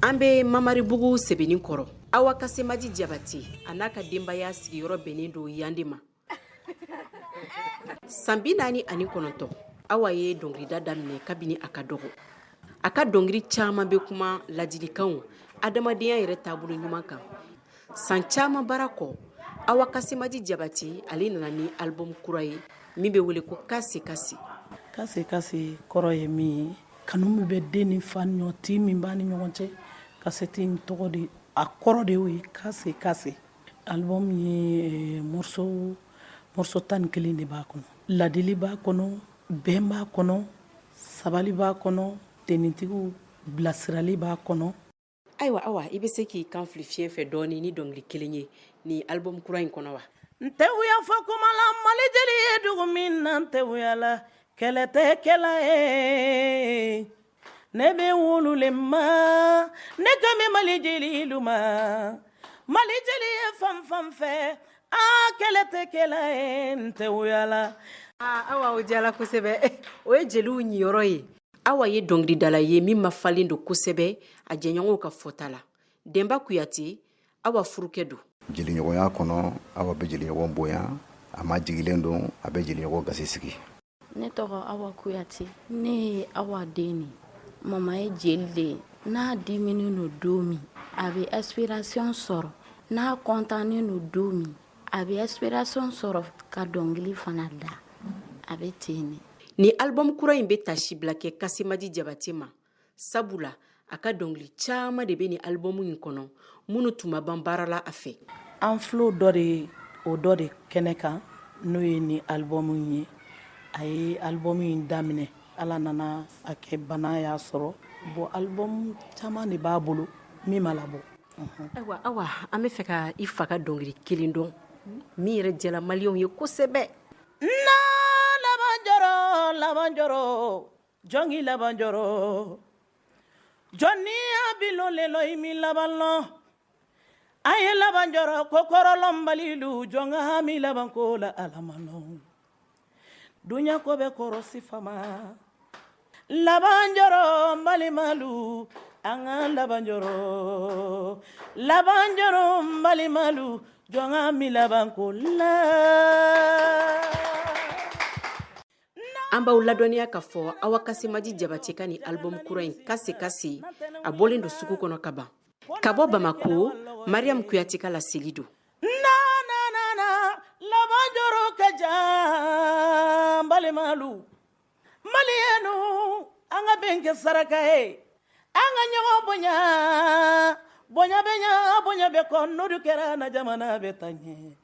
An bɛ Mamaribugu Sebeni kɔrɔ. Awa Kasemaji Jabate a n'a ka denbaya sigiyɔrɔ bɛnnen don Yandi ma. San 49 Awa ye dɔnkilida daminɛ kabini a ka dɔgɔ. A ka dɔnkili caman bɛ kuma ladilikanw, adamadenya yɛrɛ taabolo ɲuman kan. San caman baara kɔ, Awa Kasemaji Jabate ale nana ni album kura ye min bɛ wele ko Kase Kase. Kase Kase kɔrɔ ye min ye, kanu min bɛ den ni fa ni ɲɔgɔn ti min b'a ni ɲɔgɔn cɛ. Kasɛti in tɔgɔ de a kɔrɔ de y'o ye Kase Kase. Album ye morceau 11 de b'a kɔnɔ. Ladili b'a kɔnɔ, bɛn b'a kɔnɔ, sabali b'a kɔnɔ, tenitigiw bilasirali b'a kɔnɔ. Ayiwa Awa, i bɛ se k'i kan fili fiɲɛ fɛ dɔɔni ni dɔnkili kelen ye ni album kura in kɔnɔ wa? N tɛ wuya fɔ kuma la, Mali jeli ye dugu min na n tɛ wuya la, kɛlɛ tɛ kɛla ye. Ne bɛ wululen ma, ne kan bɛ Mali jelilu ma. Mali jeli ye fan fan fɛ, kɛlɛ tɛ kɛla ye, n tɛ wuya la. Awa, o diyala kosɛbɛ. O ye jeliw ɲiyɔrɔ ye. Awa ye dɔnkilidala ye min ma falen don kosɛbɛ a jɛɲɔgɔnw ka fɔta la. Denba Kuyate, Awa furukɛ don. Jeliɲɔgɔnya kɔnɔ, Awa bɛ jeliɲɔgɔn bonya, a ma jigilen don, a bɛ jeliɲɔgɔn gasi sigi. Ne tɔgɔ Awa Kuyate, ne ye Awa den ye. Mama ye jeli de ye. N'a diminen don don min, a bɛ inspiration sɔrɔ. N'a contannen don don min, a bɛ inspiration sɔrɔ ka dɔnkili fana da. A bɛ ten de. Ni album kura in bɛ tasi bila kɛ Kasemaji Jabate ma. Sabula, a ka dɔnkili caman de bɛ ni album in kɔnɔ, minnu tun ma ban baara la a fɛ. An filɛ o dɔ de kɛnɛ kan, n'o ye ni album in ye. A ye album in daminɛ, Ala nana a kɛ bana y'a sɔrɔ. Bon album caman de b'a bolo min ma labɔ. Ayiwa Awa, an bɛ fɛ ka i fa ka dɔnkili kelen dɔn min yɛrɛ jɛla maliyɛnw ye kosɛbɛ. Na labanjɔrɔ, jɔngi labanjɔrɔ, jɔnni a bilolelo i mi laban lɔ. A ye labanjɔrɔ ko kɔrɔlɔn balilu, jɔnga hami labanko la alamanɔ. Dunya ko bɛ kɔrɔsi fama. Labanjɔrɔ balimalu, an ka labanjɔrɔ. Labanjɔrɔ balimalu, jɔnga mi labanko la. An b'aw ladɔnniya k'a fɔ Awa Kasemaji Jabate ka ni album kura in Kase Kase a bɔlen don sugu kɔnɔ ka ban. Ka bɔ Bamako, Mariam Kuyate ka laseli don. Na labanjɔrɔ ka jan balimalu, maliyɛnu an ka bɛn kɛ saraka ye, an ka ɲɔgɔn bonya, bonya bɛ ɲa, bonya bɛ kɔ, n'o dun kɛra na jamana bɛ taa ɲɛ.